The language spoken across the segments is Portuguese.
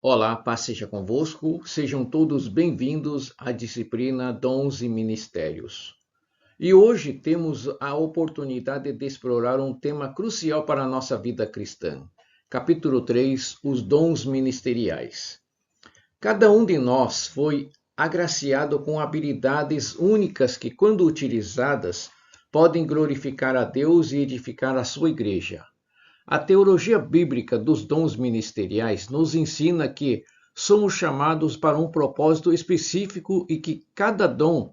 Olá, paz seja convosco. Sejam todos bem-vindos à disciplina Dons e Ministérios. E hoje temos a oportunidade de explorar um tema crucial para a nossa vida cristã. Capítulo 3, os dons ministeriais. Cada um de nós foi agraciado com habilidades únicas que, quando utilizadas, podem glorificar a Deus e edificar a sua igreja. A teologia bíblica dos dons ministeriais nos ensina que somos chamados para um propósito específico e que cada dom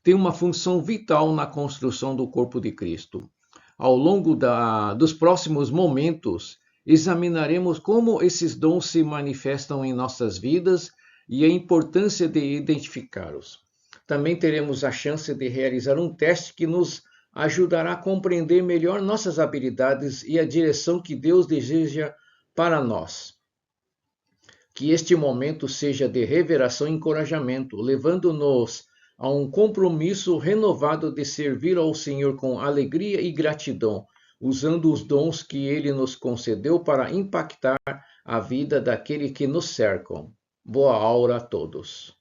tem uma função vital na construção do corpo de Cristo. Ao longo dos próximos momentos, examinaremos como esses dons se manifestam em nossas vidas e a importância de identificá-los. Também teremos a chance de realizar um teste que nos ajudará a compreender melhor nossas habilidades e a direção que Deus deseja para nós. Que este momento seja de revelação e encorajamento, levando-nos a um compromisso renovado de servir ao Senhor com alegria e gratidão, usando os dons que Ele nos concedeu para impactar a vida daqueles que nos cercam. Boa aula a todos.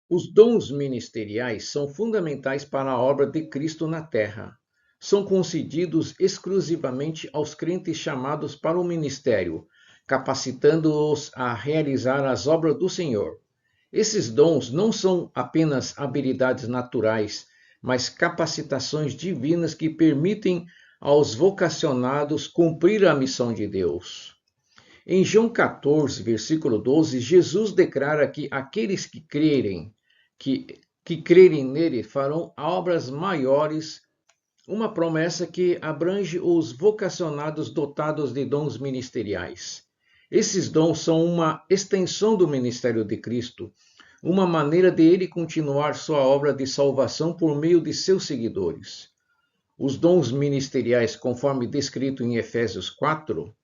Os dons ministeriais são fundamentais para a obra de Cristo na terra. São concedidos exclusivamente aos crentes chamados para o ministério, capacitando-os a realizar as obras do Senhor. Esses dons não são apenas habilidades naturais, mas capacitações divinas que permitem aos vocacionados cumprir a missão de Deus. Em João 14, versículo 12, Jesus declara que aqueles que crerem nele farão obras maiores, uma promessa que abrange os vocacionados dotados de dons ministeriais. Esses dons são uma extensão do ministério de Cristo, uma maneira de ele continuar sua obra de salvação por meio de seus seguidores. Os dons ministeriais, conforme descrito em Efésios 4,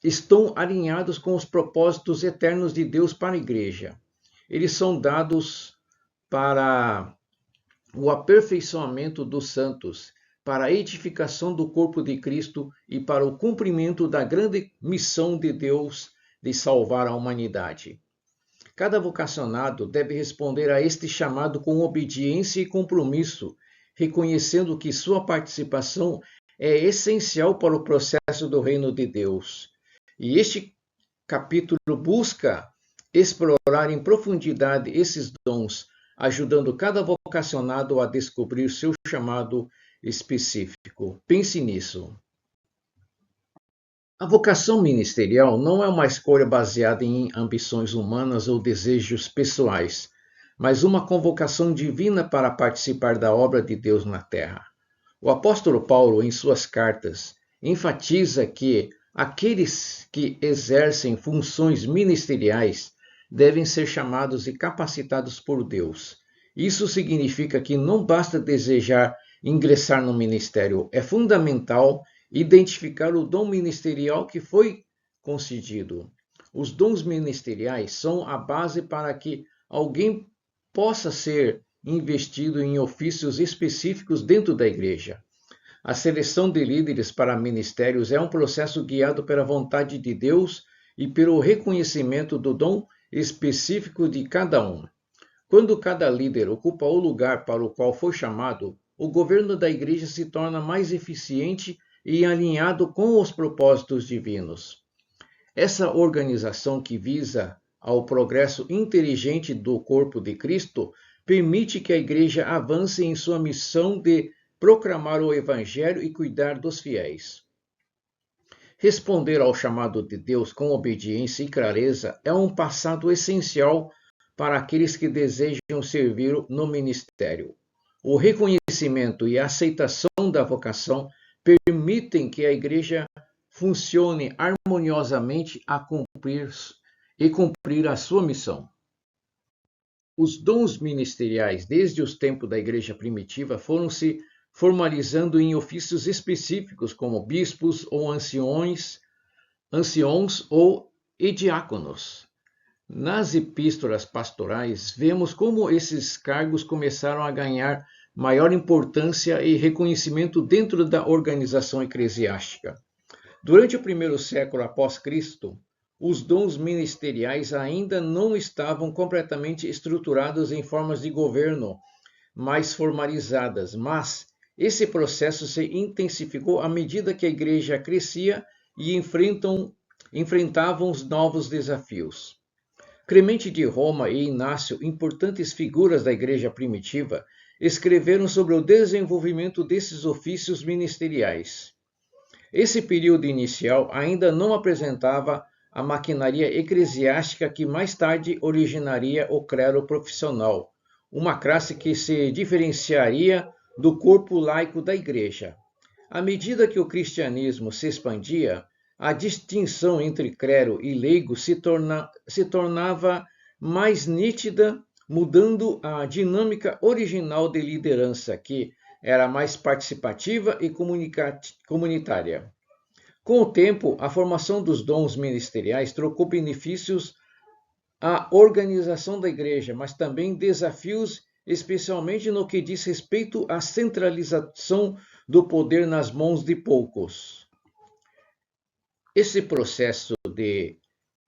estão alinhados com os propósitos eternos de Deus para a igreja. Eles são dados para o aperfeiçoamento dos santos, para a edificação do corpo de Cristo e para o cumprimento da grande missão de Deus de salvar a humanidade. Cada vocacionado deve responder a este chamado com obediência e compromisso, reconhecendo que sua participação é essencial para o processo do reino de Deus. E este capítulo busca explorar em profundidade esses dons, ajudando cada vocacionado a descobrir seu chamado específico. Pense nisso. A vocação ministerial não é uma escolha baseada em ambições humanas ou desejos pessoais, mas uma convocação divina para participar da obra de Deus na terra. O apóstolo Paulo, em suas cartas, enfatiza que aqueles que exercem funções ministeriais devem ser chamados e capacitados por Deus. Isso significa que não basta desejar ingressar no ministério, é fundamental identificar o dom ministerial que foi concedido. Os dons ministeriais são a base para que alguém possa ser investido em ofícios específicos dentro da igreja. A seleção de líderes para ministérios é um processo guiado pela vontade de Deus e pelo reconhecimento do dom específico de cada um. Quando cada líder ocupa o lugar para o qual foi chamado, o governo da igreja se torna mais eficiente e alinhado com os propósitos divinos. Essa organização que visa ao progresso inteligente do corpo de Cristo permite que a igreja avance em sua missão de proclamar o evangelho e cuidar dos fiéis. Responder ao chamado de Deus com obediência e clareza é um passado essencial para aqueles que desejam servir no ministério. O reconhecimento e a aceitação da vocação permitem que a igreja funcione harmoniosamente a cumprir a sua missão. Os dons ministeriais, desde os tempos da igreja primitiva, foram se formalizando em ofícios específicos, como bispos ou anciões ou diáconos. Nas epístolas pastorais, vemos como esses cargos começaram a ganhar maior importância e reconhecimento dentro da organização eclesiástica. Durante o primeiro século após Cristo, os dons ministeriais ainda não estavam completamente estruturados em formas de governo mais formalizadas, mas esse processo se intensificou à medida que a igreja crescia e enfrentavam os novos desafios. Clemente de Roma e Inácio, importantes figuras da igreja primitiva, escreveram sobre o desenvolvimento desses ofícios ministeriais. Esse período inicial ainda não apresentava a maquinaria eclesiástica que mais tarde originaria o clero profissional, uma classe que se diferenciaria do corpo laico da igreja. À medida que o cristianismo se expandia, a distinção entre clero e leigo se tornava mais nítida, mudando a dinâmica original de liderança, que era mais participativa e comunitária. Com o tempo, a formação dos dons ministeriais trocou benefícios à organização da igreja, mas também desafios, especialmente no que diz respeito à centralização do poder nas mãos de poucos. Esse processo de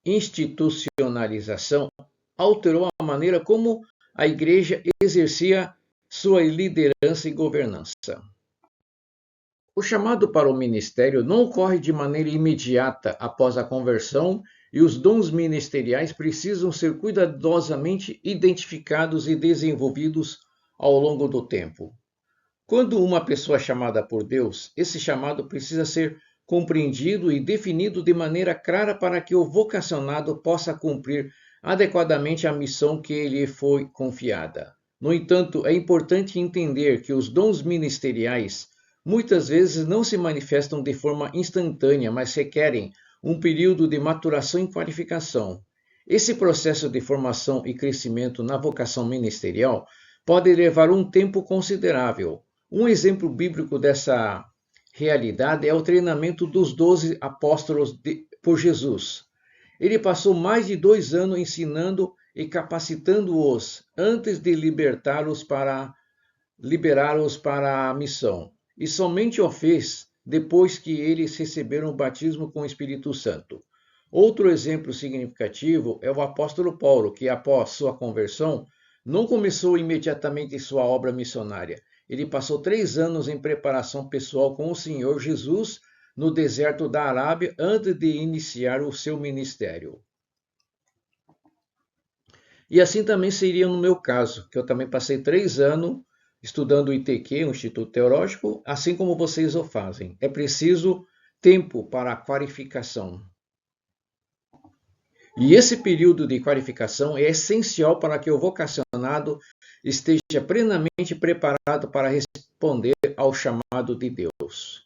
institucionalização alterou a maneira como a igreja exercia sua liderança e governança. O chamado para o ministério não ocorre de maneira imediata após a conversão e os dons ministeriais precisam ser cuidadosamente identificados e desenvolvidos ao longo do tempo. Quando uma pessoa é chamada por Deus, esse chamado precisa ser compreendido e definido de maneira clara para que o vocacionado possa cumprir adequadamente a missão que lhe foi confiada. No entanto, é importante entender que os dons ministeriais muitas vezes não se manifestam de forma instantânea, mas requerem um período de maturação e qualificação. Esse processo de formação e crescimento na vocação ministerial pode levar um tempo considerável. Um exemplo bíblico dessa realidade é o treinamento dos 12 apóstolos por Jesus. Ele passou mais de 2 anos ensinando e capacitando-os antes de liberá-los para a missão. E somente o fez depois que eles receberam o batismo com o Espírito Santo. Outro exemplo significativo é o apóstolo Paulo, que após sua conversão, não começou imediatamente sua obra missionária. Ele passou 3 anos em preparação pessoal com o Senhor Jesus no deserto da Arábia antes de iniciar o seu ministério. E assim também seria no meu caso, que eu também passei 3 anos estudando o ITQ, o Instituto Teológico, assim como vocês o fazem. É preciso tempo para a qualificação. E esse período de qualificação é essencial para que o vocacionado esteja plenamente preparado para responder ao chamado de Deus.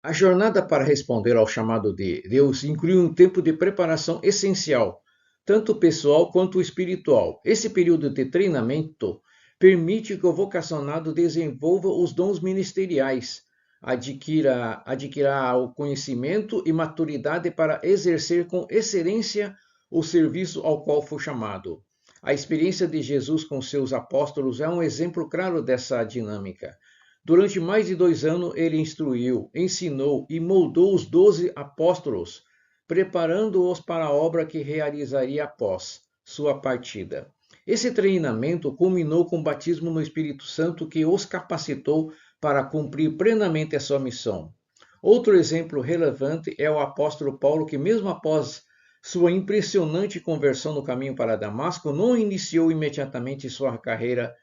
A jornada para responder ao chamado de Deus inclui um tempo de preparação essencial, tanto pessoal quanto espiritual. Esse período de treinamento permite que o vocacionado desenvolva os dons ministeriais, adquira o conhecimento e maturidade para exercer com excelência o serviço ao qual foi chamado. A experiência de Jesus com seus apóstolos é um exemplo claro dessa dinâmica. Durante mais de 2 anos, ele instruiu, ensinou e moldou os 12 apóstolos, preparando-os para a obra que realizaria após sua partida. Esse treinamento culminou com o batismo no Espírito Santo, que os capacitou para cumprir plenamente a sua missão. Outro exemplo relevante é o apóstolo Paulo, que mesmo após sua impressionante conversão no caminho para Damasco, não iniciou imediatamente sua carreira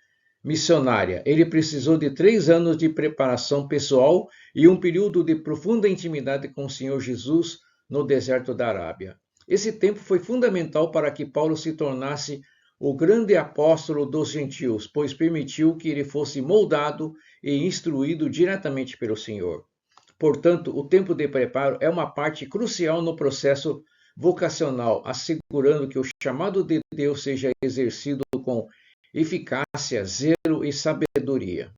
missionária. Ele precisou de 3 anos de preparação pessoal e um período de profunda intimidade com o Senhor Jesus no deserto da Arábia. Esse tempo foi fundamental para que Paulo se tornasse o grande apóstolo dos gentios, pois permitiu que ele fosse moldado e instruído diretamente pelo Senhor. Portanto, o tempo de preparo é uma parte crucial no processo vocacional, assegurando que o chamado de Deus seja exercido com eficácia, zelo e sabedoria.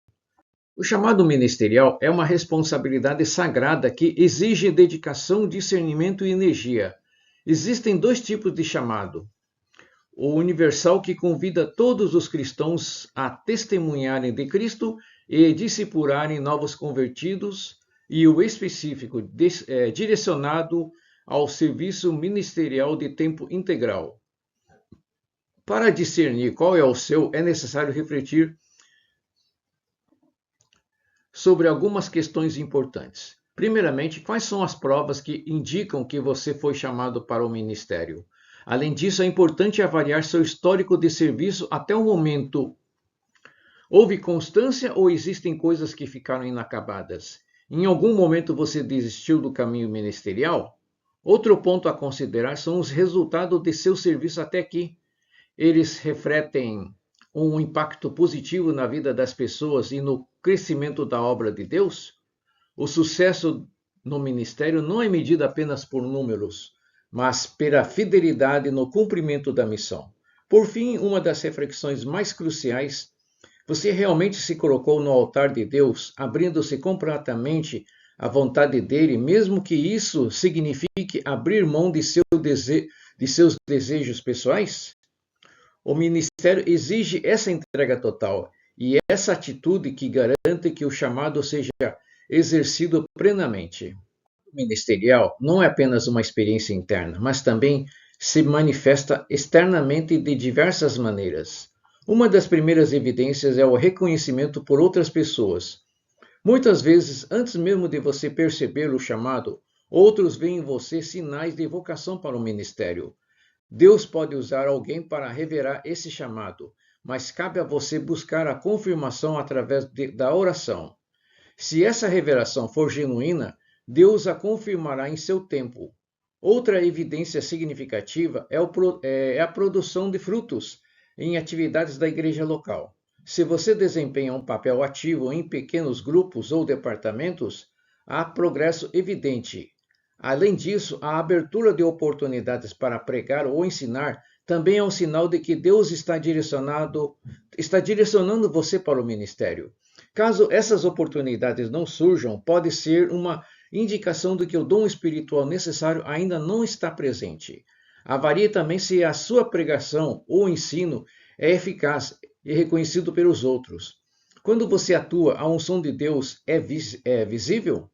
O chamado ministerial é uma responsabilidade sagrada que exige dedicação, discernimento e energia. Existem 2 tipos de chamado: o universal, que convida todos os cristãos a testemunharem de Cristo e discipularem novos convertidos, e o específico, direcionado ao serviço ministerial de tempo integral. Para discernir qual é o seu, é necessário refletir sobre algumas questões importantes. Primeiramente, quais são as provas que indicam que você foi chamado para o ministério? Além disso, é importante avaliar seu histórico de serviço até o momento. Houve constância ou existem coisas que ficaram inacabadas? Em algum momento você desistiu do caminho ministerial? Outro ponto a considerar são os resultados de seu serviço até aqui. Eles refletem um impacto positivo na vida das pessoas e no crescimento da obra de Deus? O sucesso no ministério não é medido apenas por números, mas pela fidelidade no cumprimento da missão. Por fim, uma das reflexões mais cruciais: você realmente se colocou no altar de Deus, abrindo-se completamente à vontade dele, mesmo que isso signifique abrir mão de seus desejos pessoais? O ministério exige essa entrega total e essa atitude que garante que o chamado seja exercido plenamente. O ministerial não é apenas uma experiência interna, mas também se manifesta externamente de diversas maneiras. Uma das primeiras evidências é o reconhecimento por outras pessoas. Muitas vezes, antes mesmo de você perceber o chamado, outros veem em você sinais de vocação para o ministério. Deus pode usar alguém para revelar esse chamado, mas cabe a você buscar a confirmação através da oração. Se essa revelação for genuína, Deus a confirmará em seu tempo. Outra evidência significativa é a produção de frutos em atividades da igreja local. Se você desempenha um papel ativo em pequenos grupos ou departamentos, há progresso evidente. Além disso, a abertura de oportunidades para pregar ou ensinar também é um sinal de que Deus está direcionando você para o ministério. Caso essas oportunidades não surjam, pode ser uma indicação de que o dom espiritual necessário ainda não está presente. Avalie também se a sua pregação ou ensino é eficaz e reconhecido pelos outros. Quando você atua, a unção de Deus é visível?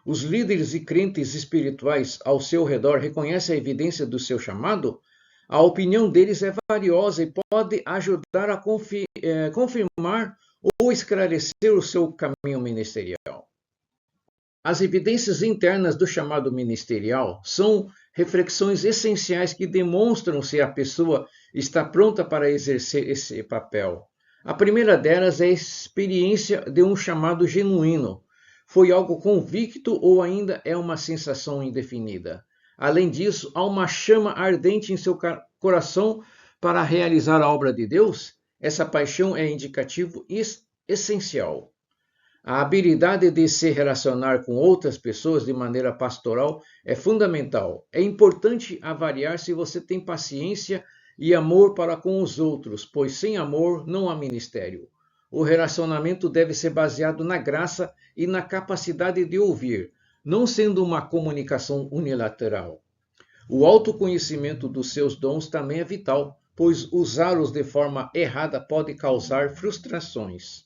Os líderes e crentes espirituais ao seu redor reconhecem a evidência do seu chamado? A opinião deles é valiosa e pode ajudar a confirmar ou esclarecer o seu caminho ministerial. As evidências internas do chamado ministerial são reflexões essenciais que demonstram se a pessoa está pronta para exercer esse papel. A primeira delas é a experiência de um chamado genuíno. Foi algo convicto ou ainda é uma sensação indefinida? Além disso, há uma chama ardente em seu coração para realizar a obra de Deus? Essa paixão é indicativo essencial. A habilidade de se relacionar com outras pessoas de maneira pastoral é fundamental. É importante avaliar se você tem paciência e amor para com os outros, pois sem amor não há ministério. O relacionamento deve ser baseado na graça e na capacidade de ouvir, não sendo uma comunicação unilateral. O autoconhecimento dos seus dons também é vital, pois usá-los de forma errada pode causar frustrações.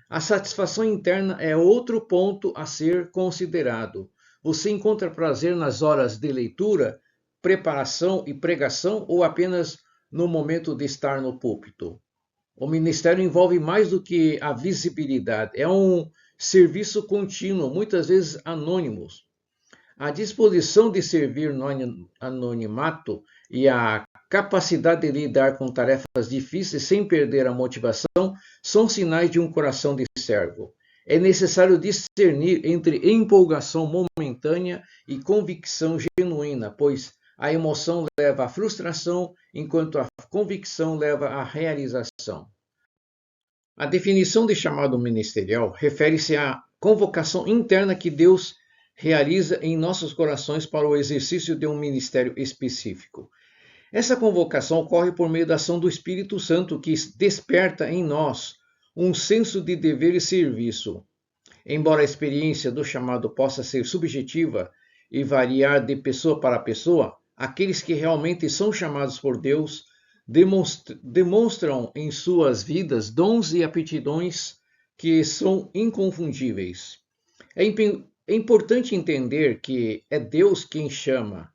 A satisfação interna é outro ponto a ser considerado. Você encontra prazer nas horas de leitura, preparação e pregação ou apenas no momento de estar no púlpito? O ministério envolve mais do que a visibilidade, é um serviço contínuo, muitas vezes anônimo. A disposição de servir no anonimato e a capacidade de lidar com tarefas difíceis sem perder a motivação são sinais de um coração de servo. É necessário discernir entre empolgação momentânea e convicção genuína, pois a emoção leva à frustração, enquanto a convicção leva à realização. A definição de chamado ministerial refere-se à convocação interna que Deus realiza em nossos corações para o exercício de um ministério específico. Essa convocação ocorre por meio da ação do Espírito Santo, que desperta em nós um senso de dever e serviço. Embora a experiência do chamado possa ser subjetiva e variar de pessoa para pessoa, aqueles que realmente são chamados por Deus demonstram em suas vidas dons e aptidões que são inconfundíveis. É importante entender que é Deus quem chama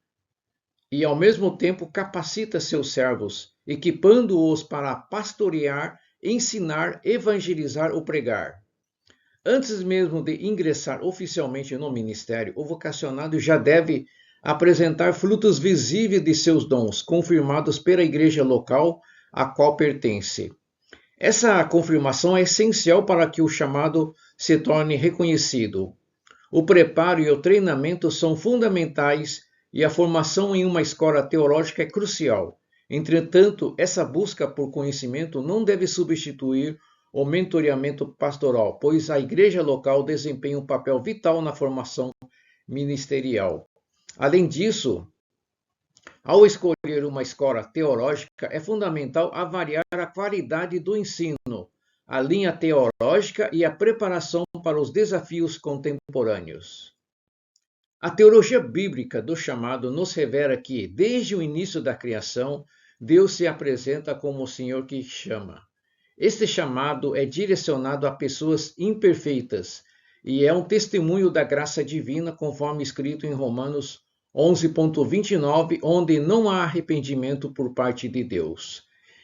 e, ao mesmo tempo, capacita seus servos, equipando-os para pastorear, ensinar, evangelizar ou pregar. Antes mesmo de ingressar oficialmente no ministério, o vocacionado já deve apresentar frutos visíveis de seus dons, confirmados pela igreja local a qual pertence. Essa confirmação é essencial para que o chamado se torne reconhecido. O preparo e o treinamento são fundamentais e a formação em uma escola teológica é crucial. Entretanto, essa busca por conhecimento não deve substituir o mentoreamento pastoral, pois a igreja local desempenha um papel vital na formação ministerial. Além disso, ao escolher uma escola teológica, é fundamental avaliar a qualidade do ensino, a linha teológica e a preparação para os desafios contemporâneos. A teologia bíblica do chamado nos revela que, desde o início da criação, Deus se apresenta como o Senhor que chama. Este chamado é direcionado a pessoas imperfeitas e é um testemunho da graça divina, conforme escrito em Romanos 11.29, onde não há arrependimento por parte de Deus.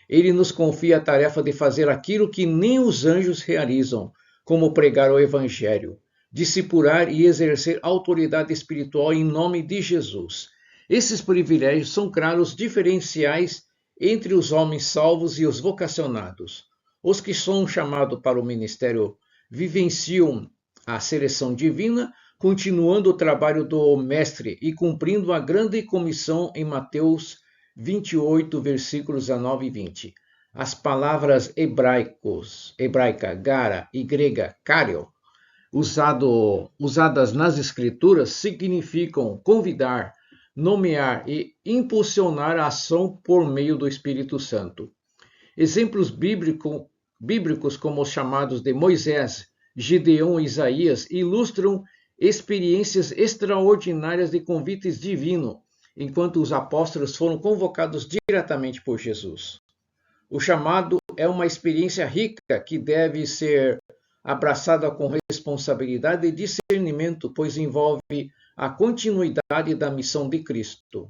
Ele nos confia a tarefa de fazer aquilo que nem os anjos realizam, como pregar o Evangelho, discipular e exercer autoridade espiritual em nome de Jesus. Esses privilégios são claros diferenciais entre os homens salvos e os vocacionados. Os que são chamados para o ministério vivenciam a seleção divina, continuando o trabalho do Mestre e cumprindo a grande comissão em Mateus 28, versículos 19 e 20. As palavras hebraica, gara e grega, kario, usadas nas Escrituras, significam convidar, nomear e impulsionar a ação por meio do Espírito Santo. Exemplos bíblicos como os chamados de Moisés, Gideão e Isaías ilustram experiências extraordinárias de convites divinos, enquanto os apóstolos foram convocados diretamente por Jesus. O chamado é uma experiência rica que deve ser abraçada com responsabilidade e discernimento, pois envolve a continuidade da missão de Cristo.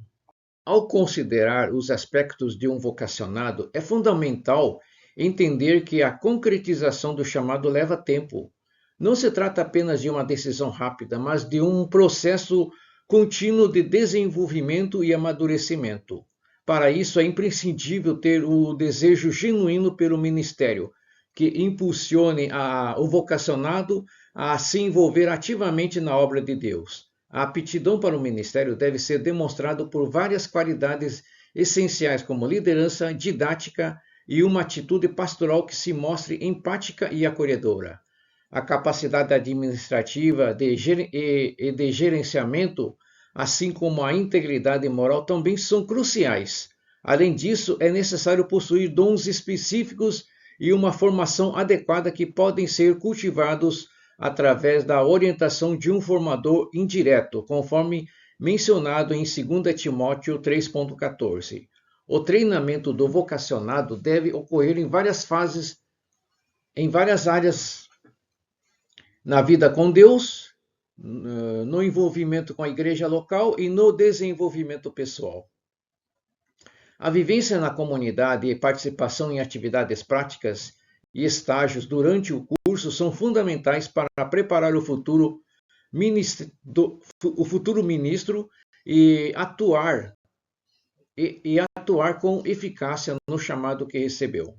Ao considerar os aspectos de um vocacionado, é fundamental entender que a concretização do chamado leva tempo. Não se trata apenas de uma decisão rápida, mas de um processo contínuo de desenvolvimento e amadurecimento. Para isso, é imprescindível ter o desejo genuíno pelo ministério, que impulsione o vocacionado a se envolver ativamente na obra de Deus. A aptidão para o ministério deve ser demonstrada por várias qualidades essenciais, como liderança, didática e uma atitude pastoral que se mostre empática e acolhedora. A capacidade administrativa e de gerenciamento, assim como a integridade moral, também são cruciais. Além disso, é necessário possuir dons específicos e uma formação adequada que podem ser cultivados através da orientação de um formador indireto, conforme mencionado em 2 Timóteo 3.14. O treinamento do vocacionado deve ocorrer em várias fases, em várias áreas na vida com Deus, no envolvimento com a igreja local e no desenvolvimento pessoal. A vivência na comunidade e participação em atividades práticas e estágios durante o curso são fundamentais para preparar o futuro ministro e atuar com eficácia no chamado que recebeu.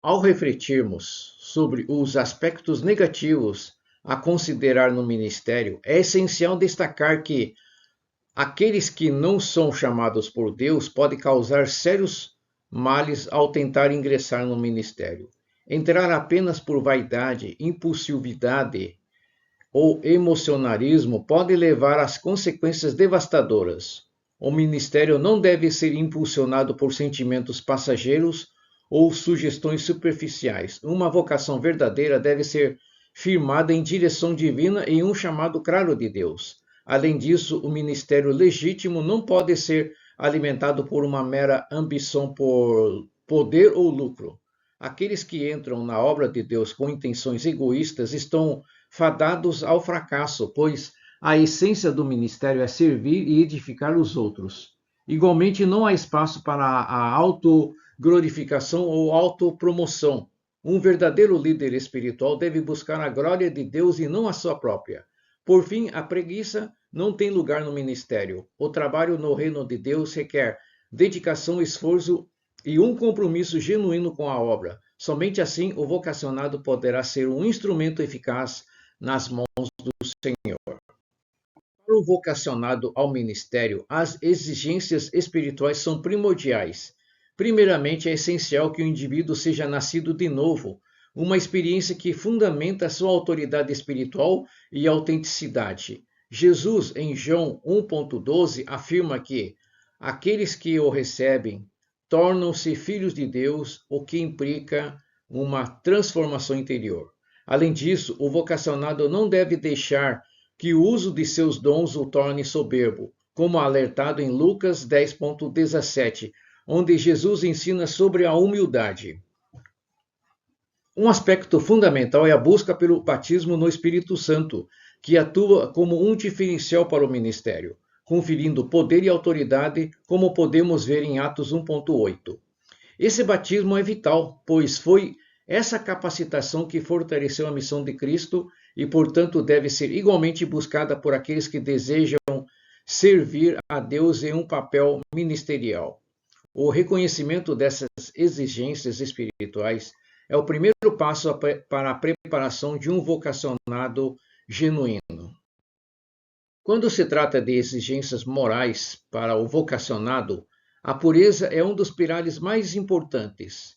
Ao refletirmos sobre os aspectos negativos a considerar no ministério, é essencial destacar que aqueles que não são chamados por Deus podem causar sérios males ao tentar ingressar no ministério. Entrar apenas por vaidade, impulsividade ou emocionalismo pode levar às consequências devastadoras. O ministério não deve ser impulsionado por sentimentos passageiros ou sugestões superficiais. Uma vocação verdadeira deve ser firmada em direção divina e um chamado claro de Deus. Além disso, o ministério legítimo não pode ser alimentado por uma mera ambição por poder ou lucro. Aqueles que entram na obra de Deus com intenções egoístas estão fadados ao fracasso, pois a essência do ministério é servir e edificar os outros. Igualmente, não há espaço para a autoglorificação ou autopromoção. Um verdadeiro líder espiritual deve buscar a glória de Deus e não a sua própria. Por fim, a preguiça não tem lugar no ministério. O trabalho no reino de Deus requer dedicação, esforço e um compromisso genuíno com a obra. Somente assim o vocacionado poderá ser um instrumento eficaz nas mãos do Senhor. Para o vocacionado ao ministério, as exigências espirituais são primordiais. Primeiramente, é essencial que o indivíduo seja nascido de novo, uma experiência que fundamenta sua autoridade espiritual e autenticidade. Jesus, em João 1,12, afirma que aqueles que o recebem tornam-se filhos de Deus, o que implica uma transformação interior. Além disso, o vocacionado não deve deixar que o uso de seus dons o torne soberbo, como alertado em Lucas 10,17, onde Jesus ensina sobre a humildade. Um aspecto fundamental é a busca pelo batismo no Espírito Santo, que atua como um diferencial para o ministério, conferindo poder e autoridade, como podemos ver em Atos 1,8. Esse batismo é vital, pois foi essa capacitação que fortaleceu a missão de Cristo e, portanto, deve ser igualmente buscada por aqueles que desejam servir a Deus em um papel ministerial. O reconhecimento dessas exigências espirituais é o primeiro passo para a preparação de um vocacionado genuíno. Quando se trata de exigências morais para o vocacionado, a pureza é um dos pilares mais importantes.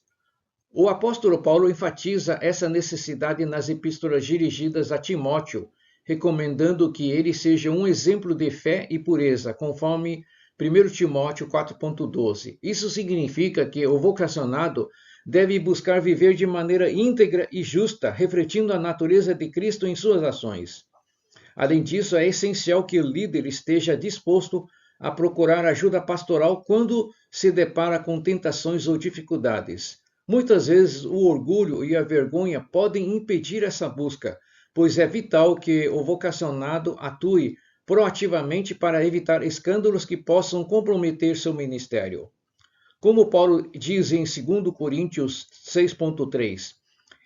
O apóstolo Paulo enfatiza essa necessidade nas epístolas dirigidas a Timóteo, recomendando que ele seja um exemplo de fé e pureza, conforme 1 Timóteo 4,12. Isso significa que o vocacionado deve buscar viver de maneira íntegra e justa, refletindo a natureza de Cristo em suas ações. Além disso, é essencial que o líder esteja disposto a procurar ajuda pastoral quando se depara com tentações ou dificuldades. Muitas vezes o orgulho e a vergonha podem impedir essa busca, pois é vital que o vocacionado atue proativamente para evitar escândalos que possam comprometer seu ministério. Como Paulo diz em 2 Coríntios 6,3,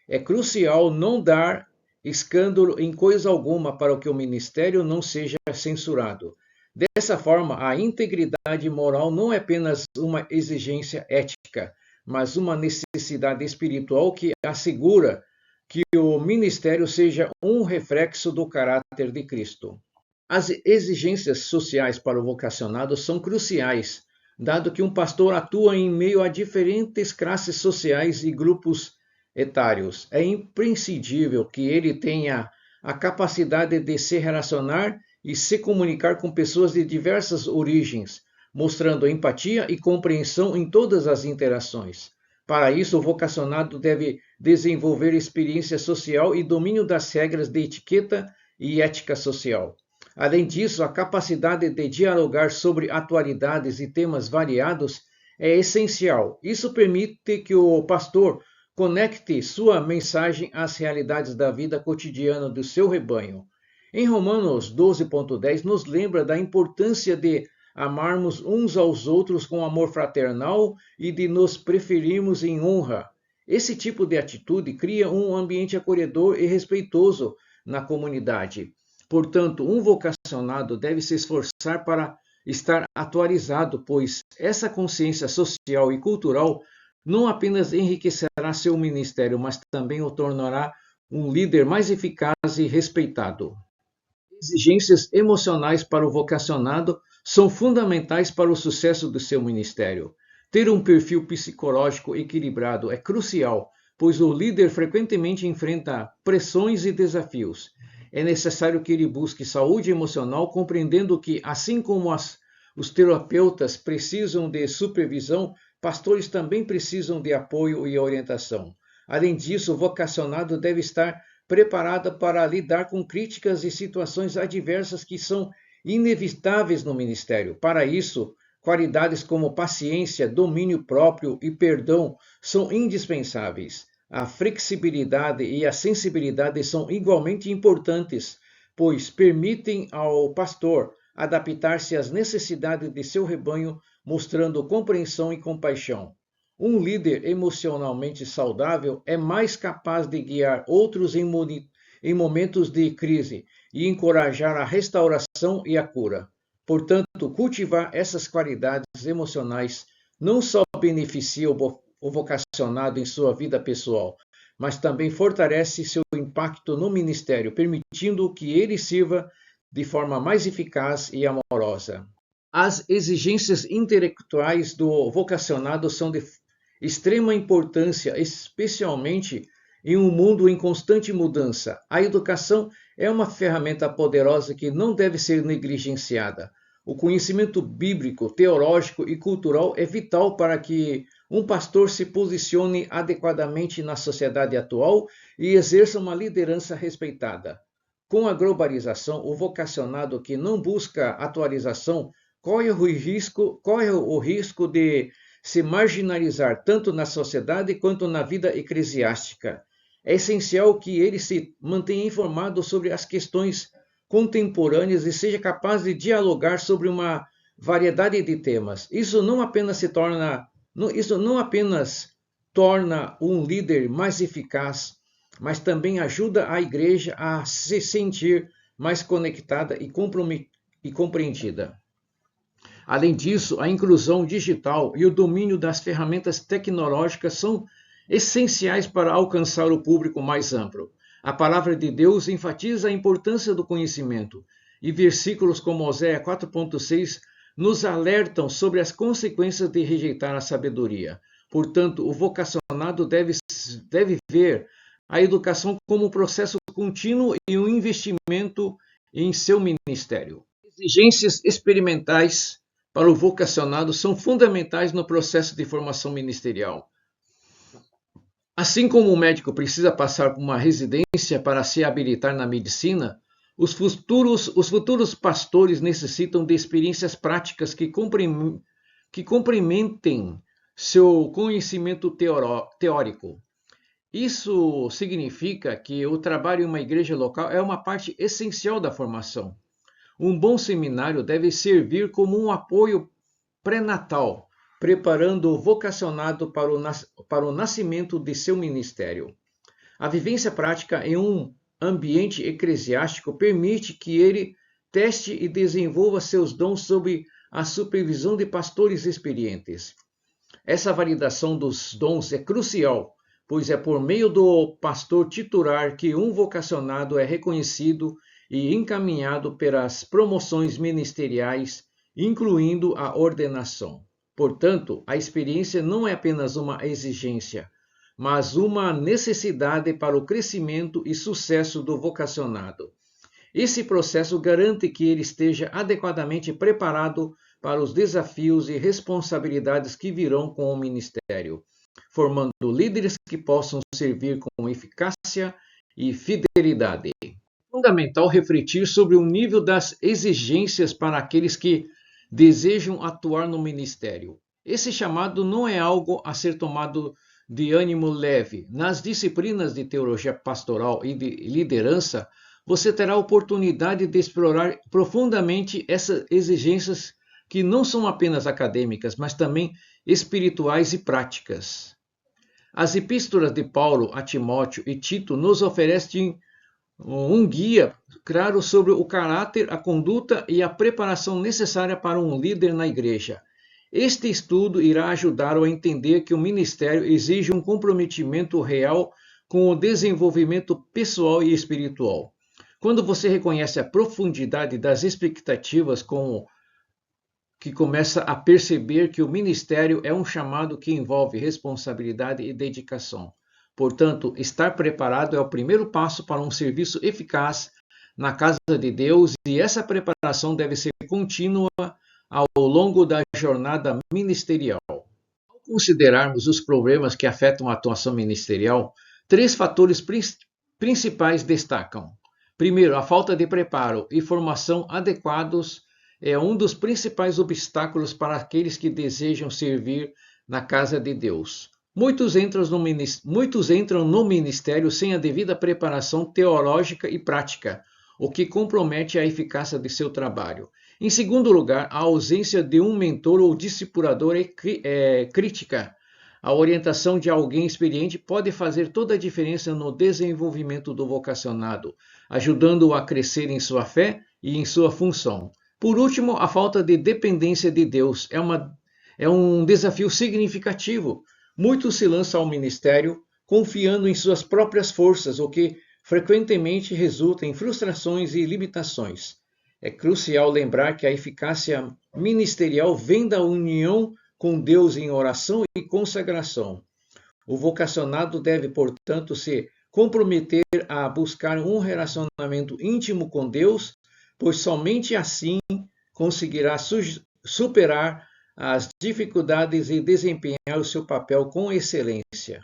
é crucial não dar escândalo em coisa alguma para que o ministério não seja censurado. Dessa forma, a integridade moral não é apenas uma exigência ética, mas uma necessidade espiritual que assegura que o ministério seja um reflexo do caráter de Cristo. As exigências sociais para o vocacionado são cruciais, dado que um pastor atua em meio a diferentes classes sociais e grupos etários. É imprescindível que ele tenha a capacidade de se relacionar e se comunicar com pessoas de diversas origens, mostrando empatia e compreensão em todas as interações. Para isso, o vocacionado deve desenvolver experiência social e domínio das regras de etiqueta e ética social. Além disso, a capacidade de dialogar sobre atualidades e temas variados é essencial. Isso permite que o pastor conecte sua mensagem às realidades da vida cotidiana do seu rebanho. Em Romanos 12,10 nos lembra da importância de amarmos uns aos outros com amor fraternal e de nos preferirmos em honra. Esse tipo de atitude cria um ambiente acolhedor e respeitoso na comunidade. Portanto, um vocacionado deve se esforçar para estar atualizado, pois essa consciência social e cultural não apenas enriquecerá seu ministério, mas também o tornará um líder mais eficaz e respeitado. Exigências emocionais para o vocacionado são fundamentais para o sucesso do seu ministério. Ter um perfil psicológico equilibrado é crucial, pois o líder frequentemente enfrenta pressões e desafios. É necessário que ele busque saúde emocional, compreendendo que, assim como os terapeutas precisam de supervisão, pastores também precisam de apoio e orientação. Além disso, o vocacionado deve estar preparado para lidar com críticas e situações adversas que são inevitáveis no ministério. Para isso, qualidades como paciência, domínio próprio e perdão são indispensáveis. A flexibilidade e a sensibilidade são igualmente importantes, pois permitem ao pastor adaptar-se às necessidades de seu rebanho, mostrando compreensão e compaixão. Um líder emocionalmente saudável é mais capaz de guiar outros em momentos de crise e encorajar a restauração e a cura. Portanto, cultivar essas qualidades emocionais não só beneficia o vocacionado em sua vida pessoal, mas também fortalece seu impacto no ministério, permitindo que ele sirva de forma mais eficaz e amorosa. As exigências intelectuais do vocacionado são de extrema importância, especialmente em um mundo em constante mudança. A educação é uma ferramenta poderosa que não deve ser negligenciada. O conhecimento bíblico, teológico e cultural é vital para que um pastor se posicione adequadamente na sociedade atual e exerça uma liderança respeitada. Com a globalização, o vocacionado que não busca atualização corre o risco de se marginalizar tanto na sociedade quanto na vida eclesiástica. É essencial que ele se mantenha informado sobre as questões contemporâneas e seja capaz de dialogar sobre uma variedade de temas. Isso não apenas torna um líder mais eficaz, mas também ajuda a igreja a se sentir mais conectada e compreendida. Além disso, a inclusão digital e o domínio das ferramentas tecnológicas são essenciais para alcançar o público mais amplo. A palavra de Deus enfatiza a importância do conhecimento, e versículos como Oséias 4.6 nos alertam sobre as consequências de rejeitar a sabedoria. Portanto, o vocacionado deve ver a educação como um processo contínuo e um investimento em seu ministério. Exigências experimentais para o vocacionado são fundamentais no processo de formação ministerial. Assim como o médico precisa passar por uma residência para se habilitar na medicina, os futuros pastores necessitam de experiências práticas que complementem seu conhecimento teórico. Isso significa que o trabalho em uma igreja local é uma parte essencial da formação. Um bom seminário deve servir como um apoio pré-natal, preparando o vocacionado para o nascimento de seu ministério. A vivência prática em um ambiente eclesiástico permite que ele teste e desenvolva seus dons sob a supervisão de pastores experientes. Essa validação dos dons é crucial, pois é por meio do pastor titular que um vocacionado é reconhecido e encaminhado pelas promoções ministeriais, incluindo a ordenação. Portanto, a experiência não é apenas uma exigência, mas uma necessidade para o crescimento e sucesso do vocacionado. Esse processo garante que ele esteja adequadamente preparado para os desafios e responsabilidades que virão com o ministério, formando líderes que possam servir com eficácia e fidelidade. É fundamental refletir sobre o nível das exigências para aqueles que desejam atuar no ministério. Esse chamado não é algo a ser tomado de ânimo leve. Nas disciplinas de teologia pastoral e de liderança, você terá a oportunidade de explorar profundamente essas exigências que não são apenas acadêmicas, mas também espirituais e práticas. As epístolas de Paulo a Timóteo e Tito nos oferecem um guia claro sobre o caráter, a conduta e a preparação necessária para um líder na igreja. Este estudo irá ajudá-lo a entender que o ministério exige um comprometimento real com o desenvolvimento pessoal e espiritual. Quando você reconhece a profundidade das expectativas, que começa a perceber que o ministério é um chamado que envolve responsabilidade e dedicação. Portanto, estar preparado é o primeiro passo para um serviço eficaz na casa de Deus, e essa preparação deve ser contínua ao longo da jornada ministerial. Ao considerarmos os problemas que afetam a atuação ministerial, 3 fatores principais destacam. Primeiro, a falta de preparo e formação adequados é um dos principais obstáculos para aqueles que desejam servir na casa de Deus. Muitos entram no ministério sem a devida preparação teológica e prática, o que compromete a eficácia de seu trabalho. Em segundo lugar, a ausência de um mentor ou discipulador é crítica. A orientação de alguém experiente pode fazer toda a diferença no desenvolvimento do vocacionado, ajudando-o a crescer em sua fé e em sua função. Por último, a falta de dependência de Deus é um desafio significativo. Muitos se lançam ao ministério confiando em suas próprias forças, o que frequentemente resulta em frustrações e limitações. É crucial lembrar que a eficácia ministerial vem da união com Deus em oração e consagração. O vocacionado deve, portanto, se comprometer a buscar um relacionamento íntimo com Deus, pois somente assim conseguirá superar as dificuldades e desempenhar o seu papel com excelência.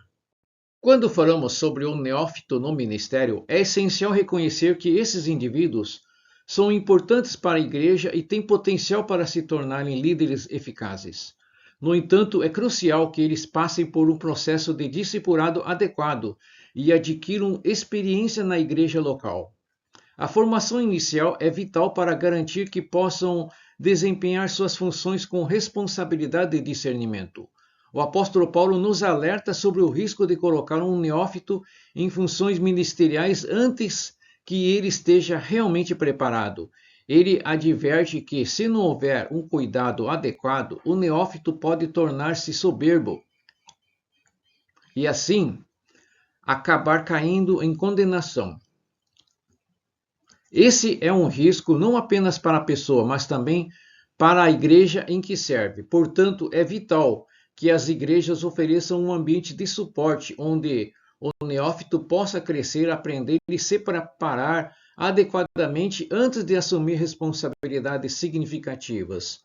Quando falamos sobre o neófito no ministério, é essencial reconhecer que esses indivíduos são importantes para a igreja e têm potencial para se tornarem líderes eficazes. No entanto, é crucial que eles passem por um processo de discipulado adequado e adquiram experiência na igreja local. A formação inicial é vital para garantir que possam desempenhar suas funções com responsabilidade e discernimento. O apóstolo Paulo nos alerta sobre o risco de colocar um neófito em funções ministeriais antes que ele esteja realmente preparado. Ele adverte que, se não houver um cuidado adequado, o neófito pode tornar-se soberbo e, assim, acabar caindo em condenação. Esse é um risco não apenas para a pessoa, mas também para a igreja em que serve. Portanto, é vital que as igrejas ofereçam um ambiente de suporte onde o neófito possa crescer, aprender e se preparar adequadamente antes de assumir responsabilidades significativas.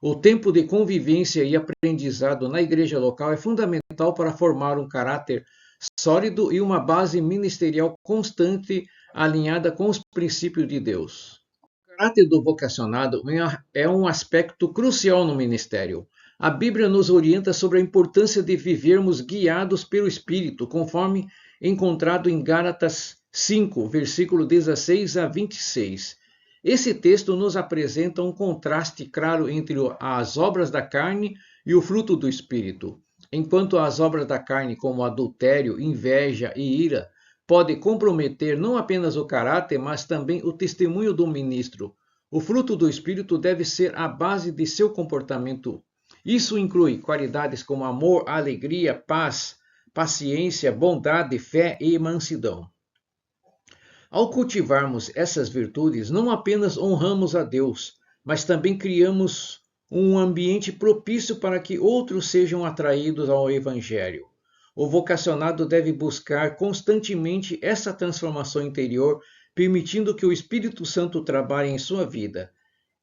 O tempo de convivência e aprendizado na igreja local é fundamental para formar um caráter sólido e uma base ministerial constante alinhada com os princípios de Deus. O caráter do vocacionado é um aspecto crucial no ministério. A Bíblia nos orienta sobre a importância de vivermos guiados pelo Espírito, conforme encontrado em Gálatas 5, versículo 16 a 26. Esse texto nos apresenta um contraste claro entre as obras da carne e o fruto do Espírito. Enquanto as obras da carne, como adultério, inveja e ira, podem comprometer não apenas o caráter, mas também o testemunho do ministro, o fruto do Espírito deve ser a base de seu comportamento. Isso inclui qualidades como amor, alegria, paz, paciência, bondade, fé e mansidão. Ao cultivarmos essas virtudes, não apenas honramos a Deus, mas também criamos um ambiente propício para que outros sejam atraídos ao Evangelho. O vocacionado deve buscar constantemente essa transformação interior, permitindo que o Espírito Santo trabalhe em sua vida.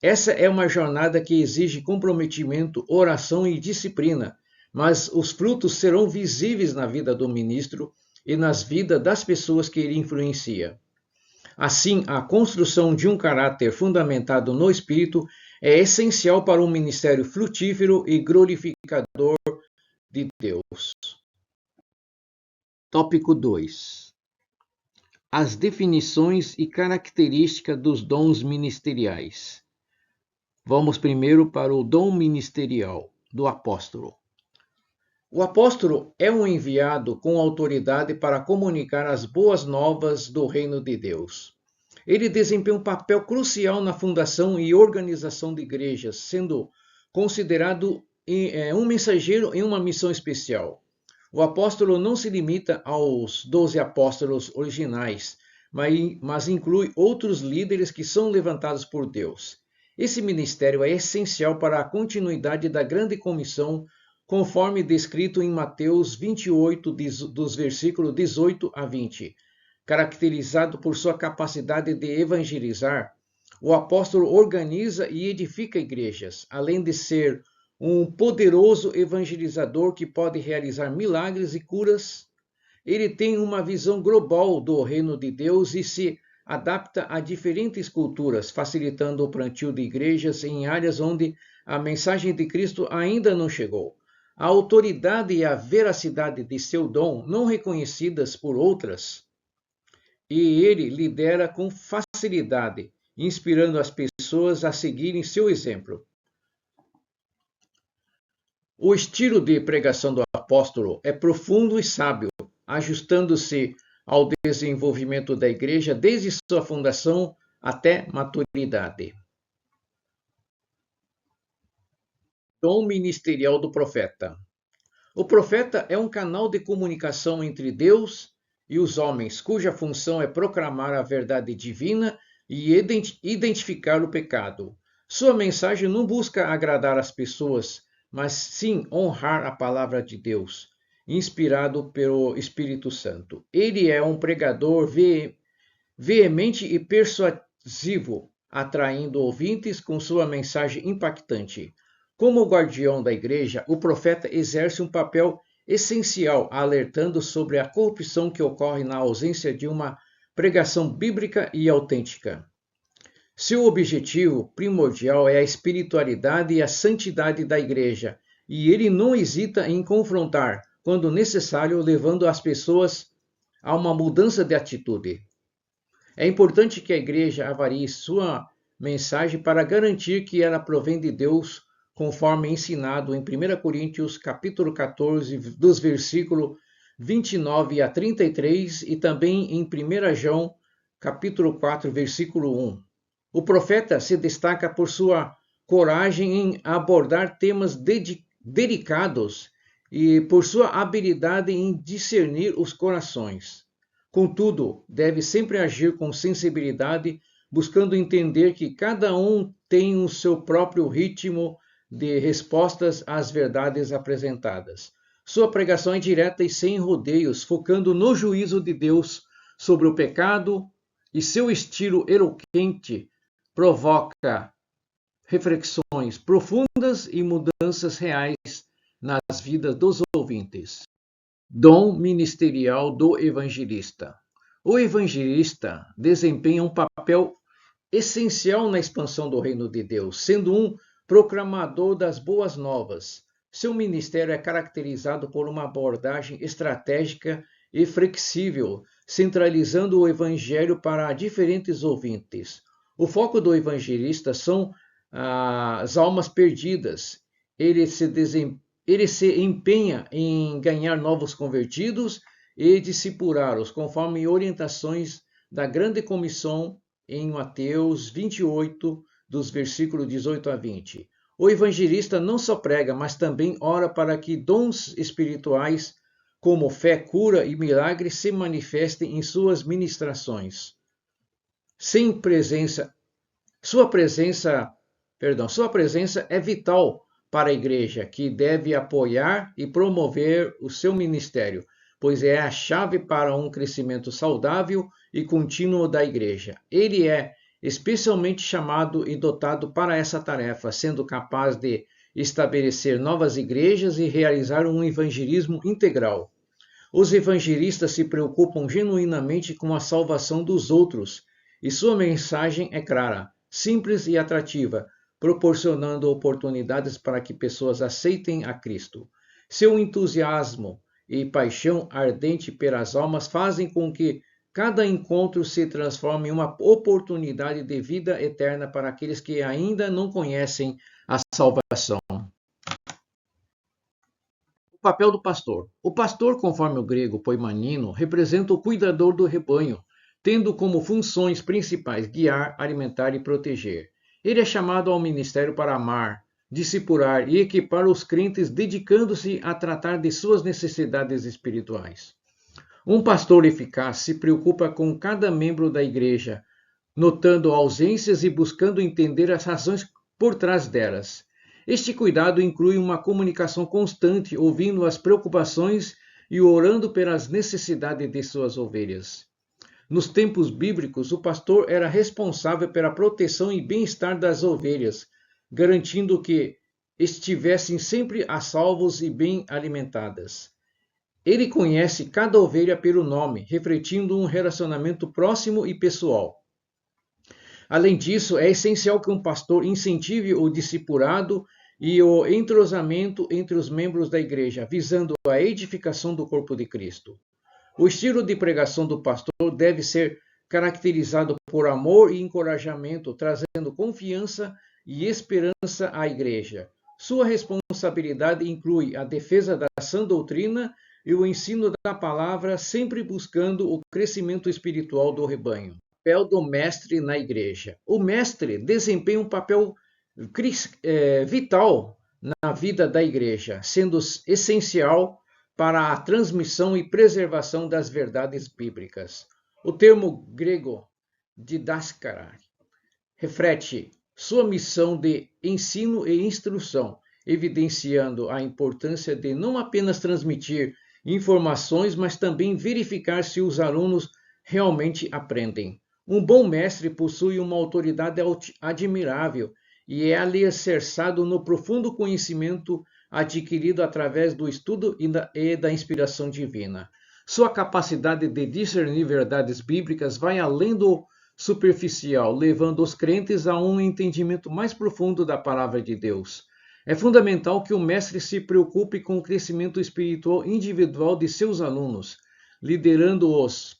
Essa é uma jornada que exige comprometimento, oração e disciplina, mas os frutos serão visíveis na vida do ministro e nas vidas das pessoas que ele influencia. Assim, a construção de um caráter fundamentado no Espírito é essencial para um ministério frutífero e glorificador de Deus. Tópico 2. As definições e características dos dons ministeriais. Vamos primeiro para o dom ministerial do apóstolo. O apóstolo é um enviado com autoridade para comunicar as boas novas do reino de Deus. Ele desempenha um papel crucial na fundação e organização de igrejas, sendo considerado um mensageiro em uma missão especial. O apóstolo não se limita aos 12 apóstolos originais, mas inclui outros líderes que são levantados por Deus. Esse ministério é essencial para a continuidade da grande comissão, conforme descrito em Mateus 28, dos versículos 18 a 20. Caracterizado por sua capacidade de evangelizar, o apóstolo organiza e edifica igrejas, além de ser um poderoso evangelizador que pode realizar milagres e curas. Ele tem uma visão global do reino de Deus e se adapta a diferentes culturas, facilitando o plantio de igrejas em áreas onde a mensagem de Cristo ainda não chegou. a autoridade e a veracidade de seu dom não reconhecidas por outras, e ele lidera com facilidade, inspirando as pessoas a seguirem seu exemplo. O estilo de pregação do apóstolo é profundo e sábio, ajustando-se ao desenvolvimento da igreja desde sua fundação até maturidade. Dom ministerial do profeta. O profeta é um canal de comunicação entre Deus e os homens, cuja função é proclamar a verdade divina e identificar o pecado. Sua mensagem não busca agradar as pessoas, mas sim honrar a palavra de Deus, inspirado pelo Espírito Santo. Ele é um pregador veemente e persuasivo, atraindo ouvintes com sua mensagem impactante. Como guardião da igreja, o profeta exerce um papel essencial, alertando sobre a corrupção que ocorre na ausência de uma pregação bíblica e autêntica. Seu objetivo primordial é a espiritualidade e a santidade da igreja, e ele não hesita em confrontar, quando necessário, levando as pessoas a uma mudança de atitude. É importante que a igreja avalie sua mensagem para garantir que ela provém de Deus, conforme ensinado em 1 Coríntios capítulo 14, dos versículos 29 a 33 e também em 1 João capítulo 4, versículo 1. O profeta se destaca por sua coragem em abordar temas delicados e por sua habilidade em discernir os corações. Contudo, deve sempre agir com sensibilidade, buscando entender que cada um tem o seu próprio ritmo de respostas às verdades apresentadas. Sua pregação é direta e sem rodeios, focando no juízo de Deus sobre o pecado, e seu estilo eloquente provoca reflexões profundas e mudanças reais nas vidas dos ouvintes. Dom ministerial do evangelista. O evangelista desempenha um papel essencial na expansão do reino de Deus, sendo um proclamador das boas novas. Seu ministério é caracterizado por uma abordagem estratégica e flexível, centralizando o evangelho para diferentes ouvintes. O foco do evangelista são as almas perdidas. Ele se empenha em ganhar novos convertidos e discipulá-los, conforme orientações da grande comissão em Mateus 28, dos versículos 18 a 20. O evangelista não só prega, mas também ora para que dons espirituais, como fé, cura e milagre, se manifestem em suas ministrações. Sua presença é vital para a igreja, que deve apoiar e promover o seu ministério, pois é a chave para um crescimento saudável e contínuo da igreja. Ele é especialmente chamado e dotado para essa tarefa, sendo capaz de estabelecer novas igrejas e realizar um evangelismo integral. Os evangelistas se preocupam genuinamente com a salvação dos outros, e sua mensagem é clara, simples e atrativa, proporcionando oportunidades para que pessoas aceitem a Cristo. Seu entusiasmo e paixão ardente pelas almas fazem com que cada encontro se transforme em uma oportunidade de vida eterna para aqueles que ainda não conhecem a salvação. O papel do pastor. O pastor, conforme o grego poimanino, representa o cuidador do rebanho, tendo como funções principais guiar, alimentar e proteger. Ele é chamado ao ministério para amar, discipular e equipar os crentes, dedicando-se a tratar de suas necessidades espirituais. Um pastor eficaz se preocupa com cada membro da igreja, notando ausências e buscando entender as razões por trás delas. Este cuidado inclui uma comunicação constante, ouvindo as preocupações e orando pelas necessidades de suas ovelhas. Nos tempos bíblicos, o pastor era responsável pela proteção e bem-estar das ovelhas, garantindo que estivessem sempre a salvos e bem alimentadas. Ele conhece cada ovelha pelo nome, refletindo um relacionamento próximo e pessoal. Além disso, é essencial que um pastor incentive o discipulado e o entrosamento entre os membros da igreja, visando a edificação do corpo de Cristo. O estilo de pregação do pastor deve ser caracterizado por amor e encorajamento, trazendo confiança e esperança à igreja. Sua responsabilidade inclui a defesa da sã doutrina e o ensino da palavra, sempre buscando o crescimento espiritual do rebanho. Papel do mestre na igreja. O mestre desempenha um papel vital na vida da igreja, sendo essencial para a transmissão e preservação das verdades bíblicas. O termo grego didáskara reflete sua missão de ensino e instrução, evidenciando a importância de não apenas transmitir informações, mas também verificar se os alunos realmente aprendem. Um bom mestre possui uma autoridade admirável e é alicerçado no profundo conhecimento adquirido através do estudo e da inspiração divina. Sua capacidade de discernir verdades bíblicas vai além do superficial, levando os crentes a um entendimento mais profundo da palavra de Deus. É fundamental que o mestre se preocupe com o crescimento espiritual individual de seus alunos, liberando-os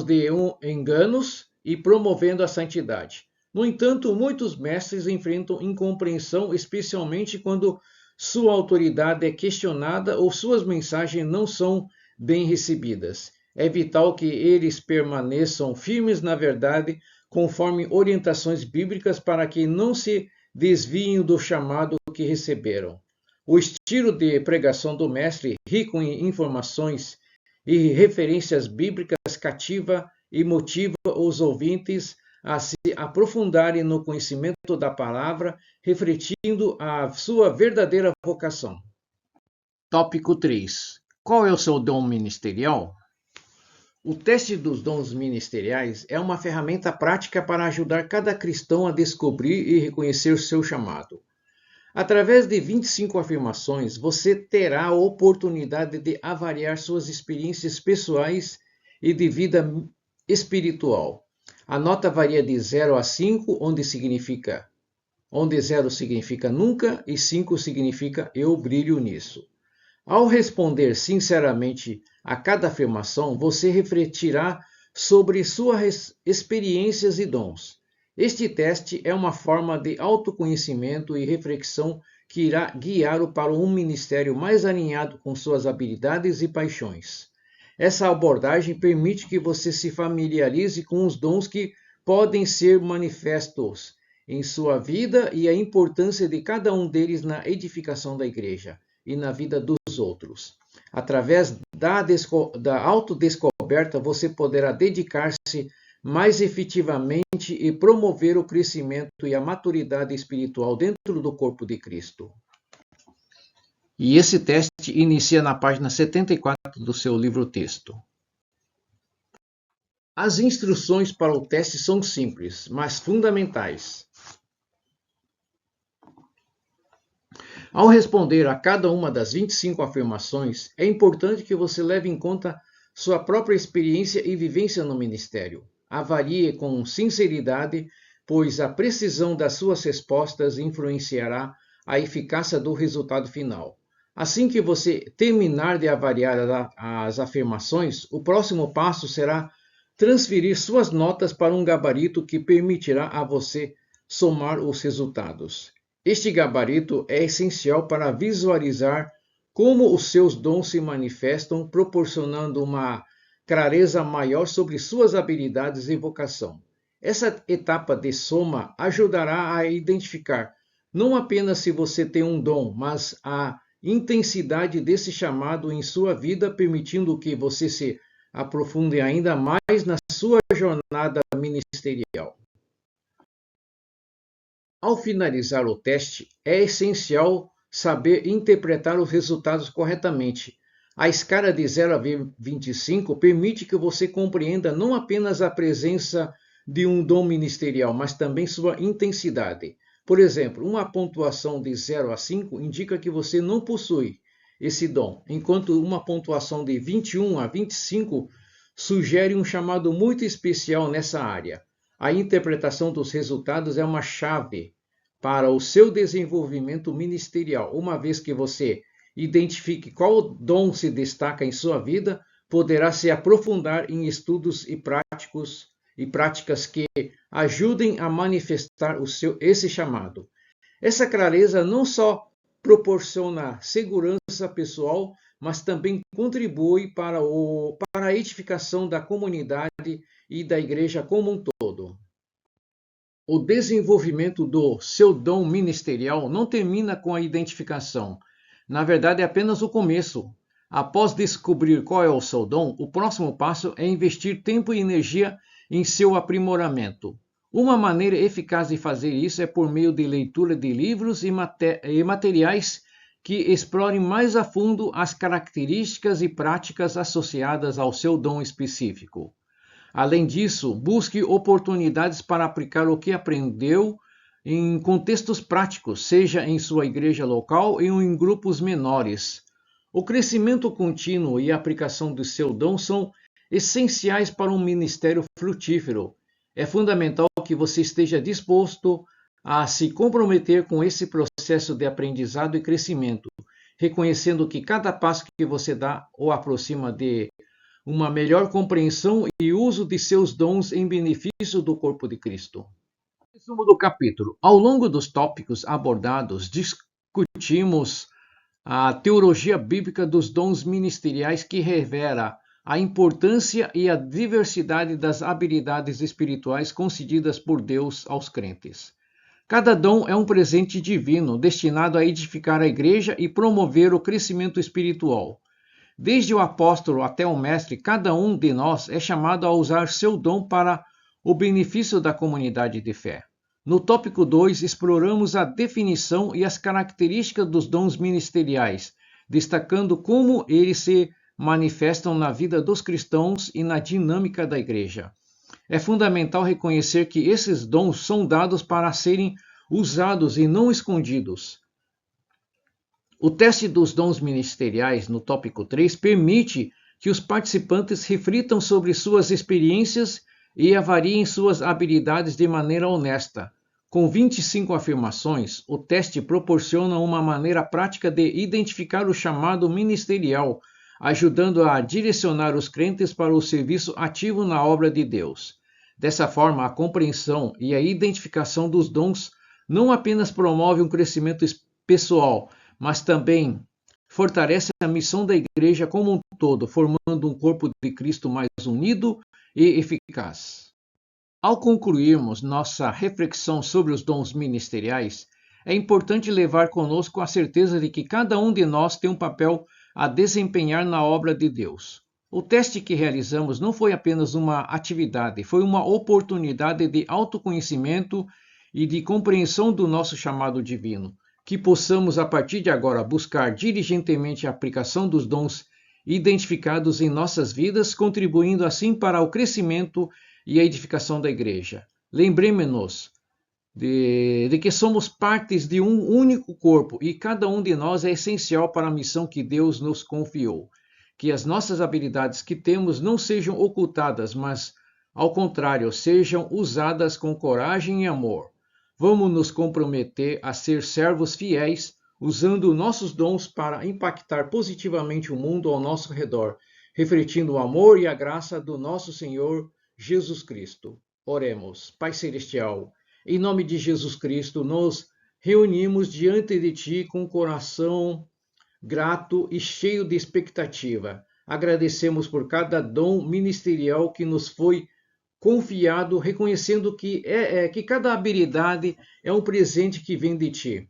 de enganos e promovendo a santidade. No entanto, muitos mestres enfrentam incompreensão, especialmente quando sua autoridade é questionada ou suas mensagens não são bem recebidas. É vital que eles permaneçam firmes na verdade, conforme orientações bíblicas, para que não se desviem do chamado que receberam. O estilo de pregação do mestre, rico em informações e referências bíblicas, cativa e motiva os ouvintes a se aprofundarem no conhecimento da palavra, refletindo a sua verdadeira vocação. Tópico 3. Qual é o seu dom ministerial? O teste dos dons ministeriais é uma ferramenta prática para ajudar cada cristão a descobrir e reconhecer o seu chamado. Através de 25 afirmações, você terá a oportunidade de avaliar suas experiências pessoais e de vida espiritual. A nota varia de 0 a 5, onde 0 significa nunca e 5 significa eu brilho nisso. Ao responder sinceramente a cada afirmação, você refletirá sobre suas experiências e dons. Este teste é uma forma de autoconhecimento e reflexão que irá guiá-lo para um ministério mais alinhado com suas habilidades e paixões. Essa abordagem permite que você se familiarize com os dons que podem ser manifestos em sua vida e a importância de cada um deles na edificação da igreja e na vida dos outros. Através da autodescoberta, você poderá dedicar-se mais efetivamente e promover o crescimento e a maturidade espiritual dentro do corpo de Cristo. E esse teste inicia na página 74 do seu livro-texto. As instruções para o teste são simples, mas fundamentais. Ao responder a cada uma das 25 afirmações, é importante que você leve em conta sua própria experiência e vivência no ministério. Avalie com sinceridade, pois a precisão das suas respostas influenciará a eficácia do resultado final. Assim que você terminar de avaliar as afirmações, o próximo passo será transferir suas notas para um gabarito que permitirá a você somar os resultados. Este gabarito é essencial para visualizar como os seus dons se manifestam, proporcionando uma clareza maior sobre suas habilidades e vocação. Essa etapa de soma ajudará a identificar não apenas se você tem um dom, mas a intensidade desse chamado em sua vida, permitindo que você se aprofunde ainda mais na sua jornada ministerial. Ao finalizar o teste, é essencial saber interpretar os resultados corretamente. A escala de 0 a 25 permite que você compreenda não apenas a presença de um dom ministerial, mas também sua intensidade. Por exemplo, uma pontuação de 0 a 5 indica que você não possui esse dom, enquanto uma pontuação de 21 a 25 sugere um chamado muito especial nessa área. A interpretação dos resultados é uma chave para o seu desenvolvimento ministerial. Uma vez que você identifique qual dom se destaca em sua vida, poderá se aprofundar em estudos e práticas que ajudem a manifestar esse chamado. Essa clareza não só proporciona segurança pessoal, mas também contribui para a edificação da comunidade e da igreja como um todo. O desenvolvimento do seu dom ministerial não termina com a identificação. Na verdade, é apenas o começo. Após descobrir qual é o seu dom, o próximo passo é investir tempo e energia em seu aprimoramento. Uma maneira eficaz de fazer isso é por meio de leitura de livros e materiais que explorem mais a fundo as características e práticas associadas ao seu dom específico. Além disso, busque oportunidades para aplicar o que aprendeu em contextos práticos, seja em sua igreja local ou em grupos menores. O crescimento contínuo e a aplicação do seu dom são essenciais para um ministério frutífero. É fundamental que você esteja disposto a se comprometer com esse processo de aprendizado e crescimento, reconhecendo que cada passo que você dá o aproxima de uma melhor compreensão e uso de seus dons em benefício do corpo de Cristo. Resumo do capítulo. Ao longo dos tópicos abordados, discutimos a teologia bíblica dos dons ministeriais, que revela a importância e a diversidade das habilidades espirituais concedidas por Deus aos crentes. Cada dom é um presente divino destinado a edificar a igreja e promover o crescimento espiritual. Desde o apóstolo até o mestre, cada um de nós é chamado a usar seu dom para o benefício da comunidade de fé. No tópico 2, exploramos a definição e as características dos dons ministeriais, destacando como eles se manifestam na vida dos cristãos e na dinâmica da igreja. É fundamental reconhecer que esses dons são dados para serem usados e não escondidos. O teste dos dons ministeriais, no tópico 3, permite que os participantes reflitam sobre suas experiências e avaliem suas habilidades de maneira honesta. Com 25 afirmações, o teste proporciona uma maneira prática de identificar o chamado ministerial, ajudando a direcionar os crentes para o serviço ativo na obra de Deus. Dessa forma, a compreensão e a identificação dos dons não apenas promove um crescimento pessoal, mas também fortalece a missão da igreja como um todo, formando um corpo de Cristo mais unido e eficaz. Ao concluirmos nossa reflexão sobre os dons ministeriais, é importante levar conosco a certeza de que cada um de nós tem um papel a desempenhar na obra de Deus. O teste que realizamos não foi apenas uma atividade, foi uma oportunidade de autoconhecimento e de compreensão do nosso chamado divino. Que possamos, a partir de agora, buscar diligentemente a aplicação dos dons identificados em nossas vidas, contribuindo assim para o crescimento e a edificação da igreja. Lembremos-nos de que somos partes de um único corpo e cada um de nós é essencial para a missão que Deus nos confiou. Que as nossas habilidades que temos não sejam ocultadas, mas, ao contrário, sejam usadas com coragem e amor. Vamos nos comprometer a ser servos fiéis, usando nossos dons para impactar positivamente o mundo ao nosso redor, refletindo o amor e a graça do nosso Senhor Jesus Cristo. Oremos. Pai Celestial, em nome de Jesus Cristo, nos reunimos diante de Ti com o coração grato e cheio de expectativa. Agradecemos por cada dom ministerial que nos foi confiado, reconhecendo que cada habilidade é um presente que vem de Ti.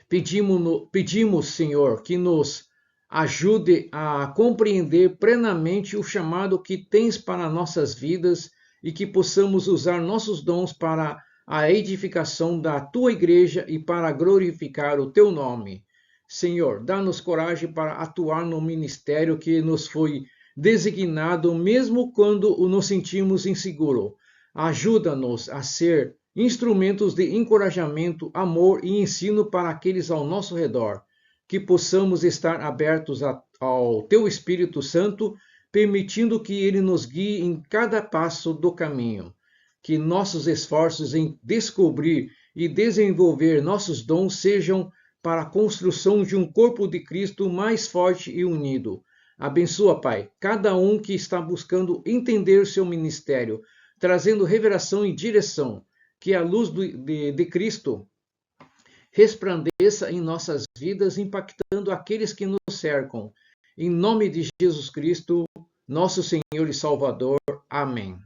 Pedimos, Senhor, que nos ajude a compreender plenamente o chamado que Tens para nossas vidas e que possamos usar nossos dons para a edificação da Tua igreja e para glorificar o Teu nome. Senhor, dá-nos coragem para atuar no ministério que nos foi designado, mesmo quando nos sentimos inseguros. Ajuda-nos a ser instrumentos de encorajamento, amor e ensino para aqueles ao nosso redor. Que possamos estar abertos ao Teu Espírito Santo, permitindo que Ele nos guie em cada passo do caminho. Que nossos esforços em descobrir e desenvolver nossos dons sejam para a construção de um corpo de Cristo mais forte e unido. Abençoa, Pai, cada um que está buscando entender o seu ministério, trazendo revelação e direção, que a luz de Cristo resplandeça em nossas vidas, impactando aqueles que nos cercam. Em nome de Jesus Cristo, nosso Senhor e Salvador. Amém.